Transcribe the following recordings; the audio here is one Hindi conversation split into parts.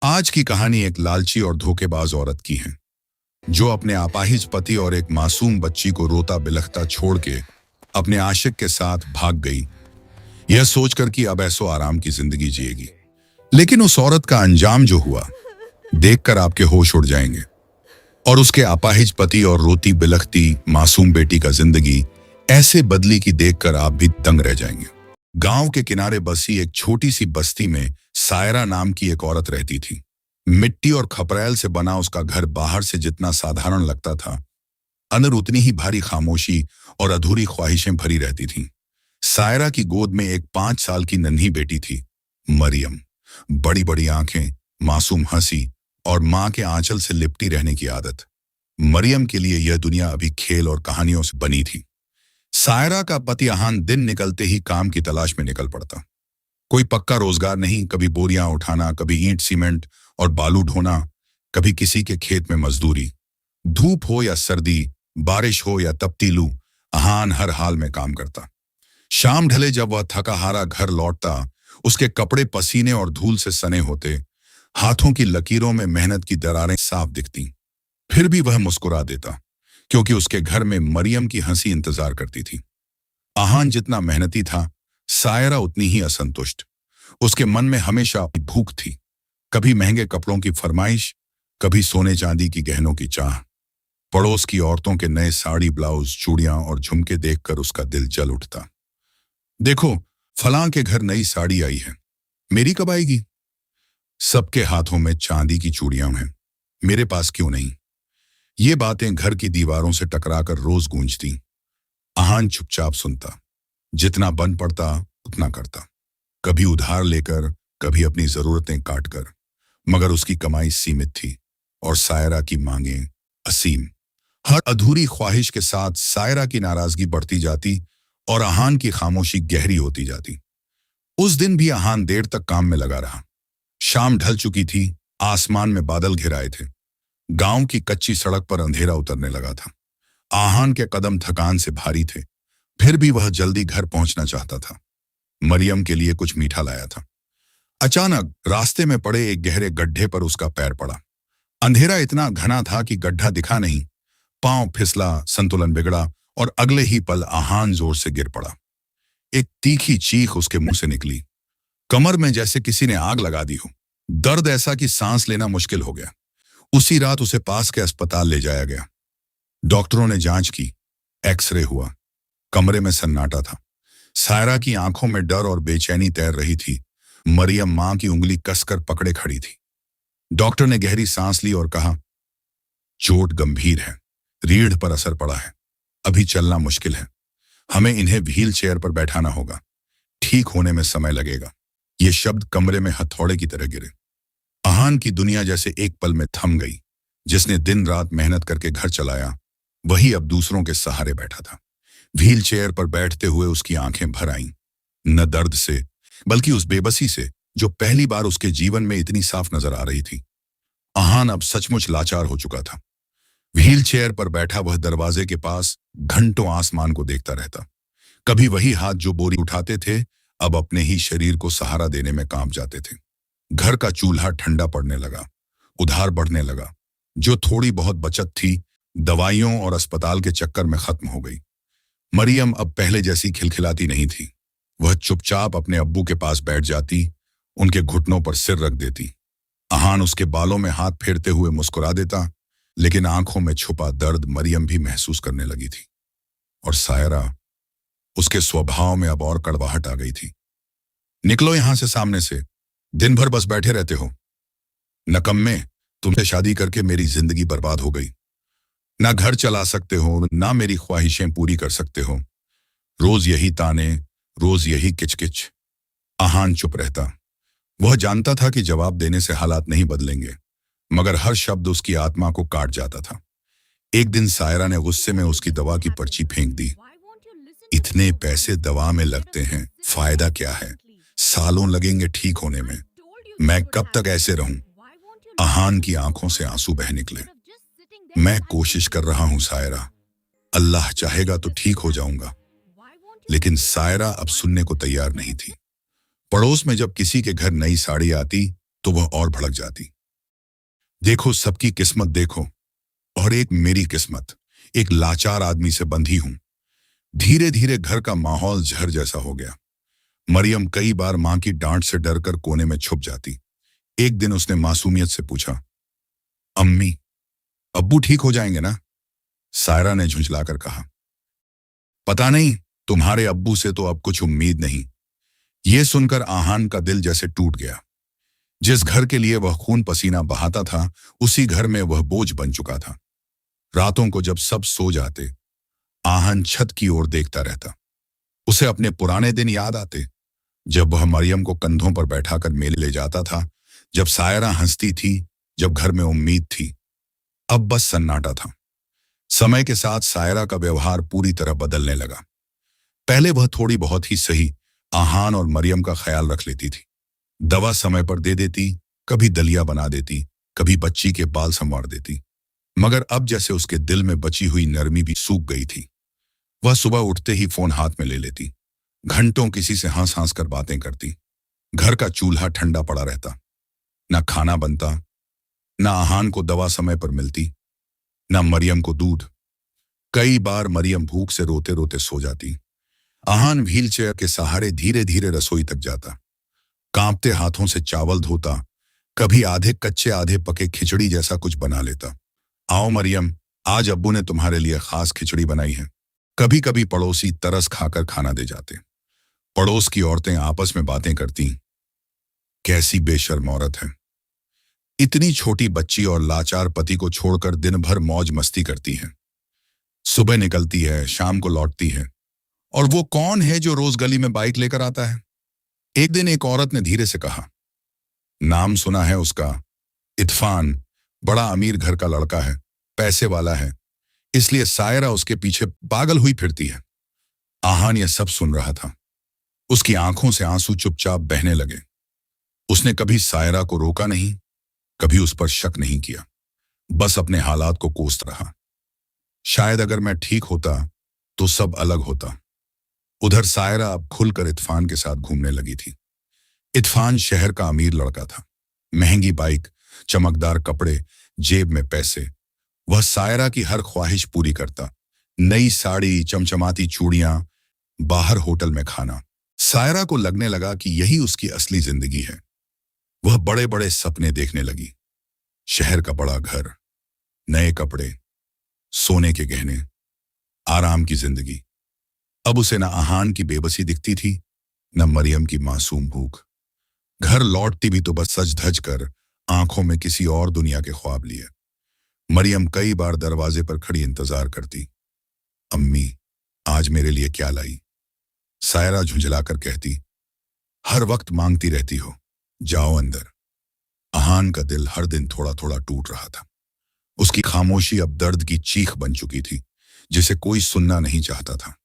आज की कहानी एक लालची और धोखेबाज औरत की है जो अपने अपाहिज पति और एक मासूम बच्ची को रोता बिलखता छोड़ के अपने आशिक के साथ भाग गई, यह सोचकर कि अब ऐसो आराम की जिंदगी जिएगी। लेकिन उस औरत का अंजाम जो हुआ, देखकर आपके होश उड़ जाएंगे। और उसके अपाहिज पति और रोती बिलखती मासूम बेटी का जिंदगी ऐसे बदली कि देखकर आप भी दंग रह जाएंगे। गांव के किनारे बसी एक छोटी सी बस्ती में सायरा नाम की एक औरत रहती थी। मिट्टी और खपरेल से बना उसका घर बाहर से जितना साधारण लगता था, अंदर उतनी ही भारी खामोशी और अधूरी ख्वाहिशें भरी रहती थीं। सायरा की गोद में एक 5 साल की नन्ही बेटी थी, मरियम। बड़ी बड़ी आंखें, मासूम हंसी और मां के आंचल से लिपटी रहने की आदत। मरियम के लिए यह दुनिया अभी खेल और कहानियों से बनी थी। सायरा का पति अहान दिन निकलते ही काम की तलाश में निकल पड़ता। कोई पक्का रोजगार नहीं, कभी बोरियां उठाना, कभी ईंट सीमेंट और बालू ढोना, कभी किसी के खेत में मजदूरी। धूप हो या सर्दी, बारिश हो या तपती लू, अहान हर हाल में काम करता। शाम ढले जब वह थका हारा घर लौटता, उसके कपड़े पसीने और धूल से सने होते, हाथों की लकीरों में मेहनत की दरारें साफ दिखती। फिर भी वह मुस्कुरा देता, क्योंकि उसके घर में मरियम की हंसी इंतजार करती थी। अहान जितना मेहनती था, सायरा उतनी ही असंतुष्ट। उसके मन में हमेशा भूख थी, कभी महंगे कपड़ों की फरमाइश, कभी सोने चांदी की गहनों की चाह। पड़ोस की औरतों के नए साड़ी, ब्लाउज, चूड़ियां और झुमके देखकर उसका दिल जल उठता। देखो, फलां के घर नई साड़ी आई है, मेरी कब आएगी? सबके हाथों में चांदी की चूड़ियां हैं, मेरे पास क्यों नहीं? ये बातें घर की दीवारों से टकराकर रोज गूंजती। अहान चुपचाप सुनता, जितना बन पड़ता उतना करता, कभी उधार लेकर, कभी अपनी जरूरतें काटकर। मगर उसकी कमाई सीमित थी और सायरा की मांगें असीम। हर अधूरी ख्वाहिश के साथ सायरा की नाराजगी बढ़ती जाती और अहान की खामोशी गहरी होती जाती। उस दिन भी अहान देर तक काम में लगा रहा। शाम ढल चुकी थी, आसमान में बादल घिराए थे, गांव की कच्ची सड़क पर अंधेरा उतरने लगा था। अहान के कदम थकान से भारी थे, फिर भी वह जल्दी घर पहुंचना चाहता था। मरियम के लिए कुछ मीठा लाया था। अचानक रास्ते में पड़े एक गहरे गड्ढे पर उसका पैर पड़ा। अंधेरा इतना घना था कि गड्ढा दिखा नहीं। पांव फिसला, संतुलन बिगड़ा और अगले ही पल अहान जोर से गिर पड़ा। एक तीखी चीख उसके मुंह से निकली, कमर में जैसे किसी ने आग लगा दी हो। दर्द ऐसा कि सांस लेना मुश्किल हो गया। उसी रात उसे पास के अस्पताल ले जाया गया। डॉक्टरों ने जांच की, एक्सरे हुआ। कमरे में सन्नाटा था। सायरा की आंखों में डर और बेचैनी तैर रही थी। मरियम मां की उंगली कसकर पकड़े खड़ी थी। डॉक्टर ने गहरी सांस ली और कहा, चोट गंभीर है, रीढ़ पर असर पड़ा है, अभी चलना मुश्किल है, हमें इन्हें व्हील चेयर पर बैठाना होगा, ठीक होने में समय लगेगा। ये शब्द कमरे में हथौड़े की तरह गिरे। अहान की दुनिया जैसे एक पल में थम गई। जिसने दिन रात मेहनत करके घर चलाया, वही अब दूसरों के सहारे बैठा था। व्हील चेयर पर बैठते हुए उसकी आंखें भर आईं, न दर्द से बल्कि उस बेबसी से जो पहली बार उसके जीवन में इतनी साफ नजर आ रही थी। अहान अब सचमुच लाचार हो चुका था। व्हील चेयर पर बैठा वह दरवाजे के पास घंटों आसमान को देखता रहता। कभी वही हाथ जो बोरी उठाते थे, अब अपने ही शरीर को सहारा देने में कांप जाते थे। घर का चूल्हा ठंडा पड़ने लगा, उधार बढ़ने लगा। जो थोड़ी बहुत बचत थी, दवाइयों और अस्पताल के चक्कर में खत्म हो गई। मरियम अब पहले जैसी खिलखिलाती नहीं थी। वह चुपचाप अपने अब्बू के पास बैठ जाती, उनके घुटनों पर सिर रख देती। अहान उसके बालों में हाथ फेरते हुए मुस्कुरा देता, लेकिन आंखों में छुपा दर्द मरियम भी महसूस करने लगी थी। और सायरा, उसके स्वभाव में अब और कड़वाहट आ गई थी। निकलो यहां से, सामने से, दिन भर बस बैठे रहते हो। नकम्मे, तुमसे शादी करके मेरी जिंदगी बर्बाद हो गई। ना घर चला सकते हो, ना मेरी ख्वाहिशें पूरी कर सकते हो। रोज यही ताने, रोज यही किचकिच। अहान चुप रहता। वह जानता था कि जवाब देने से हालात नहीं बदलेंगे, मगर हर शब्द उसकी आत्मा को काट जाता था। एक दिन सायरा ने गुस्से में उसकी दवा की पर्ची फेंक दी। इतने पैसे दवा में लगते हैं, फायदा क्या है? सालों लगेंगे ठीक होने में, मैं कब तक ऐसे रहूं? अहान की आंखों से आंसू बह निकले। मैं कोशिश कर रहा हूं सायरा, अल्लाह चाहेगा तो ठीक हो जाऊंगा। लेकिन सायरा अब सुनने को तैयार नहीं थी। पड़ोस में जब किसी के घर नई साड़ी आती, तो वह और भड़क जाती। देखो, सबकी किस्मत देखो, और एक मेरी किस्मत, एक लाचार आदमी से बंधी हूं। धीरे धीरे घर का माहौल जहर जैसा हो गया। मरियम कई बार मां की डांट से डरकर कोने में छुप जाती। एक दिन उसने मासूमियत से पूछा, अम्मी, अब्बू ठीक हो जाएंगे ना? सायरा ने झुंझलाकर कहा, पता नहीं, तुम्हारे अब्बू से तो अब कुछ उम्मीद नहीं। यह सुनकर आहान का दिल जैसे टूट गया। जिस घर के लिए वह खून पसीना बहाता था, उसी घर में वह बोझ बन चुका था। रातों को जब सब सो जाते, आहान छत की ओर देखता रहता। उसे अपने पुराने दिन याद आते, जब वह मरियम को कंधों पर बैठाकर मेले ले जाता था, जब सायरा हंसती थी, जब घर में उम्मीद थी। अब बस सन्नाटा था। समय के साथ सायरा का व्यवहार पूरी तरह बदलने लगा। पहले वह थोड़ी बहुत ही सही आहान और मरियम का ख्याल रख लेती थी। दवा समय पर दे देती, कभी दलिया बना देती, कभी बच्ची के बाल संवार देती। मगर अब जैसे उसके दिल में बची हुई नरमी भी सूख गई थी। वह सुबह उठते ही फोन हाथ में ले लेती, घंटों किसी से हंस हंस कर बातें करती। घर का चूल्हा ठंडा पड़ा रहता, ना खाना बनता, ना आहान को दवा समय पर मिलती, ना मरियम को दूध। कई बार मरियम भूख से रोते रोते सो जाती। आहान व्हीलचेयर के सहारे धीरे धीरे रसोई तक जाता, कांपते हाथों से चावल धोता, कभी आधे कच्चे आधे पके खिचड़ी जैसा कुछ बना लेता। आओ मरियम, आज अब्बू ने तुम्हारे लिए खास खिचड़ी बनाई है। कभी कभी पड़ोसी तरस खाकर खाना दे जाते। पड़ोस की औरतें आपस में बातें करती, कैसी बेशर्म औरत है, इतनी छोटी बच्ची और लाचार पति को छोड़कर दिन भर मौज मस्ती करती है। सुबह निकलती है, शाम को लौटती है, और वो कौन है जो रोज गली में बाइक लेकर आता है? एक दिन एक औरत ने धीरे से कहा, नाम सुना है उसका, इत्फान, बड़ा अमीर घर का लड़का है, पैसे वाला है, इसलिए सायरा उसके पीछे पागल हुई फिरती है। आहान यह सब सुन रहा था। उसकी आंखों से आंसू चुपचाप बहने लगे। उसने कभी सायरा को रोका नहीं, कभी उस पर शक नहीं किया, बस अपने हालात को कोसता रहा। शायद अगर मैं ठीक होता तो सब अलग होता। उधर सायरा अब खुलकर इत्फान के साथ घूमने लगी थी। इत्फान शहर का अमीर लड़का था, महंगी बाइक, चमकदार कपड़े, जेब में पैसे। वह सायरा की हर ख्वाहिश पूरी करता, नई साड़ी, चमचमाती चूड़ियां, बाहर होटल में खाना। सायरा को लगने लगा कि यही उसकी असली जिंदगी है। वह बड़े बड़े सपने देखने लगी, शहर का बड़ा घर, नए कपड़े, सोने के गहने, आराम की जिंदगी। अब उसे न आहान की बेबसी दिखती थी, न मरियम की मासूम भूख। घर लौटती भी तो बस सज धज कर, आंखों में किसी और दुनिया के ख्वाब लिए। मरियम कई बार दरवाजे पर खड़ी इंतजार करती, अम्मी, आज मेरे लिए क्या लाई? सायरा झुंझलाकर कहती, हर वक्त मांगती रहती हो, जाओ अंदर। आहान का दिल हर दिन थोड़ा थोड़ा टूट रहा था। उसकी खामोशी अब दर्द की चीख बन चुकी थी, जिसे कोई सुनना नहीं चाहता था।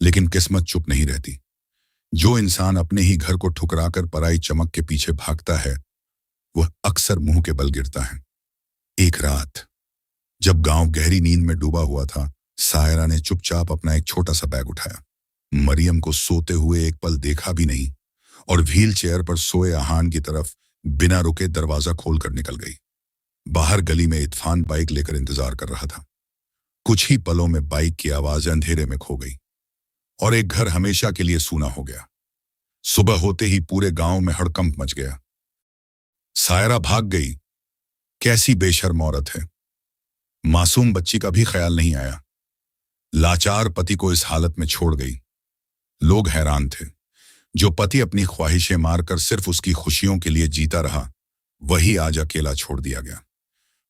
लेकिन किस्मत चुप नहीं रहती। जो इंसान अपने ही घर को ठुकराकर पराई चमक के पीछे भागता है, वह अक्सर मुंह के बल गिरता है। एक रात जब गांव गहरी नींद में डूबा हुआ था, सायरा ने चुपचाप अपना एक छोटा सा बैग उठाया। मरियम को सोते हुए एक पल देखा भी नहीं, और व्हील चेयर पर सोए आहान की तरफ बिना रुके दरवाजा खोलकर निकल गई। बाहर गली में इत्फान बाइक लेकर इंतजार कर रहा था। कुछ ही पलों में बाइक की आवाज अंधेरे में खो गई, और एक घर हमेशा के लिए सूना हो गया। सुबह होते ही पूरे गांव में हड़कंप मच गया। सायरा भाग गई, कैसी बेशर्म औरत है। मासूम बच्ची का भी ख्याल नहीं आया। लाचार पति को इस हालत में छोड़ गई। लोग हैरान थे। जो पति अपनी ख्वाहिशें मारकर सिर्फ उसकी खुशियों के लिए जीता रहा, वही आज अकेला छोड़ दिया गया।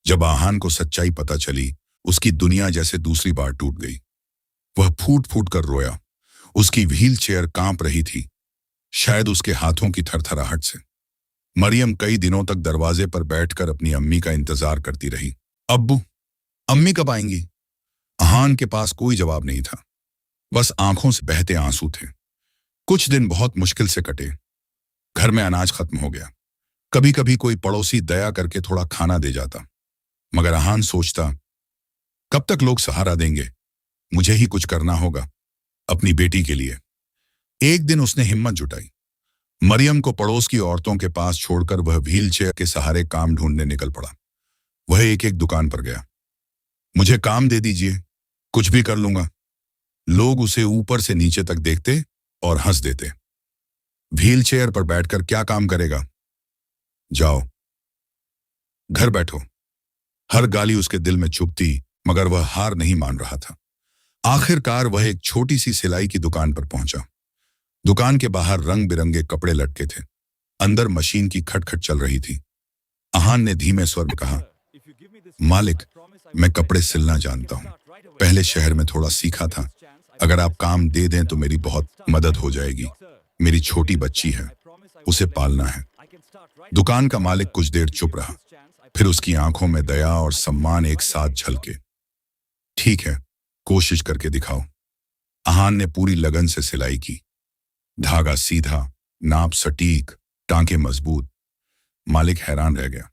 जब आहान को सच्चाई पता चली, उसकी दुनिया जैसे दूसरी बार टूट गई। वह फूट फूट कर रोया। उसकी व्हील चेयर कांप रही थी, शायद उसके हाथों की थरथराहट से। मरियम कई दिनों तक दरवाजे पर बैठकर अपनी अम्मी का इंतजार करती रही। अब्बू, अम्मी कब आएंगी? आहान के पास कोई जवाब नहीं था, बस आंखों से बहते आंसू थे। कुछ दिन बहुत मुश्किल से कटे। घर में अनाज खत्म हो गया। कभी कभी कोई पड़ोसी दया करके थोड़ा खाना दे जाता, मगर आहान सोचता, कब तक लोग सहारा देंगे? मुझे ही कुछ करना होगा, अपनी बेटी के लिए। एक दिन उसने हिम्मत जुटाई। मरियम को पड़ोस की औरतों के पास छोड़कर वह व्हील चेयर के सहारे काम ढूंढने निकल पड़ा। वह एक एक दुकान पर गया। मुझे काम दे दीजिए, कुछ भी कर लूंगा। लोग उसे ऊपर से नीचे तक देखते और हंस देते। व्हील चेयर पर बैठकर क्या काम करेगा? जाओ, घर बैठो। हर गाली उसके दिल में चुभती, मगर वह हार नहीं मान रहा था। आखिरकार वह एक छोटी सी सिलाई की दुकान पर पहुंचा। दुकान के बाहर रंग बिरंगे कपड़े लटके थे। अंदर मशीन की खटखट चल रही थी। अहान ने धीमे स्वर में कहा, मालिक, मैं कपड़े सिलना जानता हूं। पहले शहर में थोड़ा सीखा था। अगर आप काम दे दें तो मेरी बहुत मदद हो जाएगी। मेरी छोटी बच्ची है, उसे पालना है। दुकान का मालिक कुछ देर चुप रहा, फिर उसकी आंखों में दया और सम्मान एक साथ झलके। ठीक है, कोशिश करके दिखाओ। अहान ने पूरी लगन से सिलाई की। धागा सीधा, नाप सटीक, टांके मजबूत। मालिक हैरान रह गया।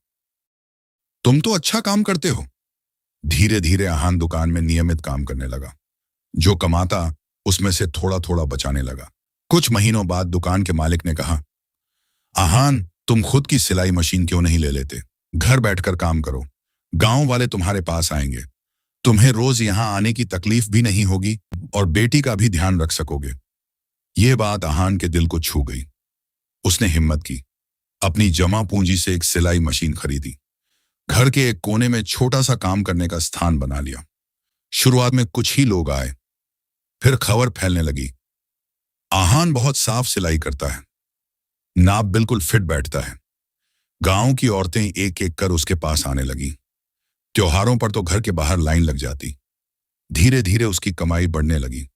तुम तो अच्छा काम करते हो। धीरे धीरे अहान दुकान में नियमित काम करने लगा। जो कमाता उसमें से थोड़ा थोड़ा बचाने लगा। कुछ महीनों बाद दुकान के मालिक ने कहा, अहान, तुम खुद की सिलाई मशीन क्यों नहीं ले लेते? घर बैठकर काम करो। गांव वाले तुम्हारे पास आएंगे। तुम्हें रोज यहां आने की तकलीफ भी नहीं होगी और बेटी का भी ध्यान रख सकोगे। यह बात अहान के दिल को छू गई। उसने हिम्मत की, अपनी जमा पूंजी से एक सिलाई मशीन खरीदी। घर के एक कोने में छोटा सा काम करने का स्थान बना लिया। शुरुआत में कुछ ही लोग आए, फिर खबर फैलने लगी, अहान बहुत साफ सिलाई करता है, नाप बिल्कुल फिट बैठता है। गांव की औरतें एक एक कर उसके पास आने लगी। त्योहारों पर तो घर के बाहर लाइन लग जाती। धीरे धीरे उसकी कमाई बढ़ने लगी।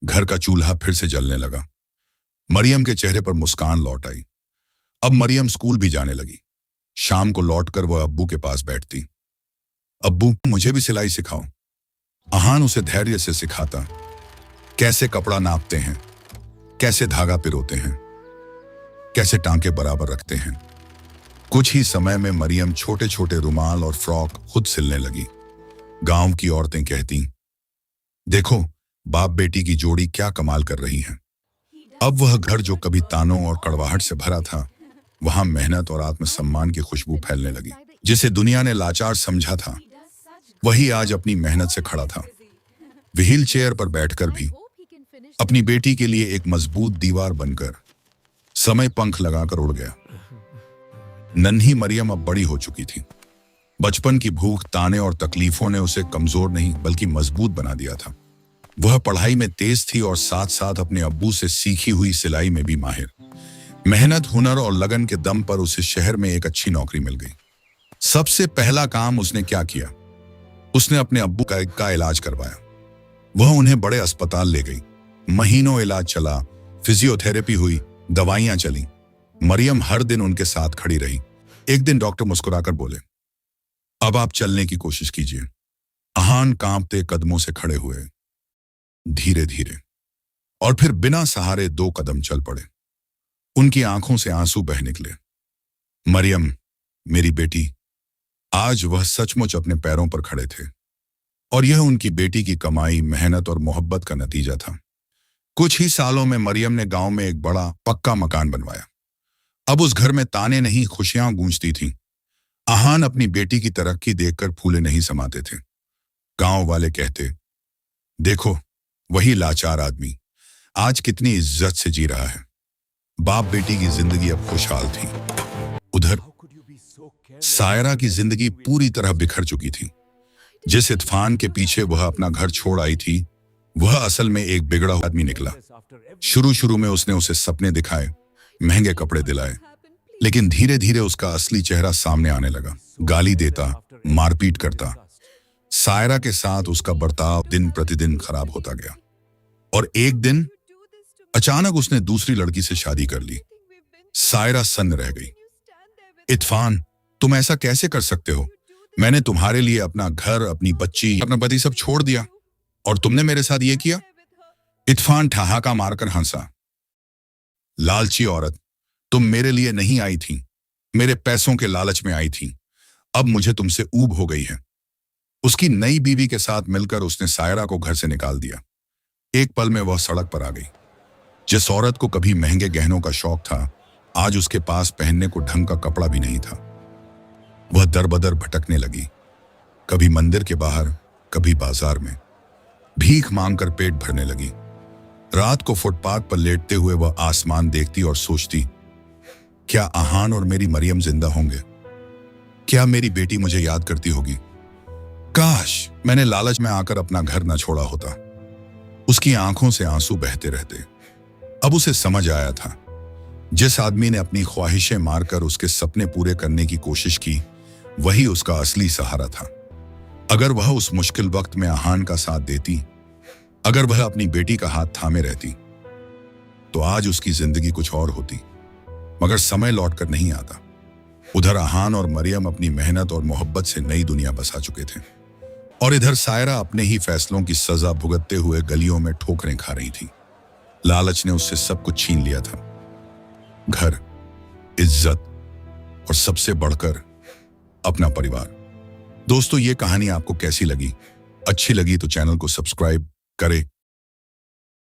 घर का चूल्हा फिर से जलने लगा। मरियम के चेहरे पर मुस्कान लौट आई। अब मरियम स्कूल भी जाने लगी। शाम को लौटकर वह अब्बू के पास बैठती। अब्बू, मुझे भी सिलाई सिखाओ। अहान उसे धैर्य से सिखाता, कैसे कपड़ा नापते हैं, कैसे धागा पिरोते हैं, कैसे टांके बराबर रखते हैं। कुछ ही समय में मरियम छोटे छोटे रुमाल और फ्रॉक खुद सिलने लगी। गांव की औरतें कहती, देखो, बाप बेटी की जोड़ी क्या कमाल कर रही है। अब वह घर जो कभी तानों और कड़वाहट से भरा था, वहां मेहनत और आत्मसम्मान की खुशबू फैलने लगी। जिसे दुनिया ने लाचार समझा था, वही आज अपनी मेहनत से खड़ा था। व्हील चेयर पर बैठकर भी अपनी बेटी के लिए एक मजबूत दीवार बनकर समय पंख लगाकर उड़ गया। नन्ही मरियम अब बड़ी हो चुकी थी। बचपन की भूख, ताने और तकलीफों ने उसे कमजोर नहीं बल्कि मजबूत बना दिया था। वह पढ़ाई में तेज थी और साथ साथ अपने अब्बू से सीखी हुई सिलाई में भी माहिर। मेहनत, हुनर और लगन के दम पर उसे शहर में एक अच्छी नौकरी मिल गई। सबसे पहला काम उसने क्या किया? उसने अपने अब्बू का इलाज करवाया। वह उन्हें बड़े अस्पताल ले गई। महीनों इलाज चला, फिजियोथेरेपी हुई, दवाइयां चली। मरियम हर दिन उनके साथ खड़ी रही। एक दिन डॉक्टर मुस्कुराकर बोले, अब आप चलने की कोशिश कीजिए। अहान कांपते कदमों से खड़े हुए, धीरे धीरे, और फिर बिना सहारे 2 कदम चल पड़े। उनकी आंखों से आंसू बह निकले। मरियम, मेरी बेटी। आज वह सचमुच अपने पैरों पर खड़े थे और यह उनकी बेटी की कमाई, मेहनत और मोहब्बत का नतीजा था। कुछ ही सालों में मरियम ने गांव में एक बड़ा पक्का मकान बनवाया। अब उस घर में ताने नहीं, खुशियां गूंजती थीं। अहान अपनी बेटी की तरक्की देखकर फूले नहीं समाते थे। गांव वाले कहते, देखो, वही लाचार आदमी आज कितनी इज्जत से जी रहा है। बाप बेटी की जिंदगी अब खुशहाल थी। उधर सायरा की जिंदगी पूरी तरह बिखर चुकी थी। जिस इत्फान के पीछे वह अपना घर छोड़ आई थी, वह असल में एक बिगड़ा हुआ आदमी निकला। शुरू में उसने उसे सपने दिखाए, महंगे कपड़े दिलाए, लेकिन धीरे धीरे उसका असली चेहरा सामने आने लगा। गाली देता, मारपीट करता। सायरा के साथ उसका बर्ताव दिन प्रतिदिन खराब होता गया और एक दिन अचानक उसने दूसरी लड़की से शादी कर ली। सायरा सन्न रह गई। इत्फान, तुम ऐसा कैसे कर सकते हो? मैंने तुम्हारे लिए अपना घर, अपनी बच्ची, अपना पति सब छोड़ दिया और तुमने मेरे साथ ये किया? इत्फान ठहाका मारकर हंसा। लालची औरत, तुम मेरे लिए नहीं आई थी, मेरे पैसों के लालच में आई थी। अब मुझे तुमसे ऊब हो गई है। उसकी नई बीवी के साथ मिलकर उसने सायरा को घर से निकाल दिया। एक पल में वह सड़क पर आ गई। जिस औरत को कभी महंगे गहनों का शौक था, आज उसके पास पहनने को ढंग का कपड़ा भी नहीं था। वह दर-बदर भटकने लगी, कभी मंदिर के बाहर, कभी बाजार में, भीख मांगकर पेट भरने लगी। रात को फुटपाथ पर लेटते हुए वह आसमान देखती और सोचती, क्या आहान और मेरी मरियम जिंदा होंगे? क्या मेरी बेटी मुझे याद करती होगी? काश मैंने लालच में आकर अपना घर न छोड़ा होता। उसकी आंखों से आंसू बहते रहते। अब उसे समझ आया था, जिस आदमी ने अपनी ख्वाहिशें मारकर उसके सपने पूरे करने की कोशिश की, वही उसका असली सहारा था। अगर वह उस मुश्किल वक्त में आहान का साथ देती, अगर वह अपनी बेटी का हाथ थामे रहती, तो आज उसकी जिंदगी कुछ और होती। मगर समय लौटकर नहीं आता। उधर आहान और मरियम अपनी मेहनत और मोहब्बत से नई दुनिया बसा चुके थे, और इधर सायरा अपने ही फैसलों की सजा भुगतते हुए गलियों में ठोकरें खा रही थी। लालच ने उससे सब कुछ छीन लिया था, घर, इज्जत और सबसे बढ़कर अपना परिवार। दोस्तों, ये कहानी आपको कैसी लगी? अच्छी लगी तो चैनल को सब्सक्राइब करें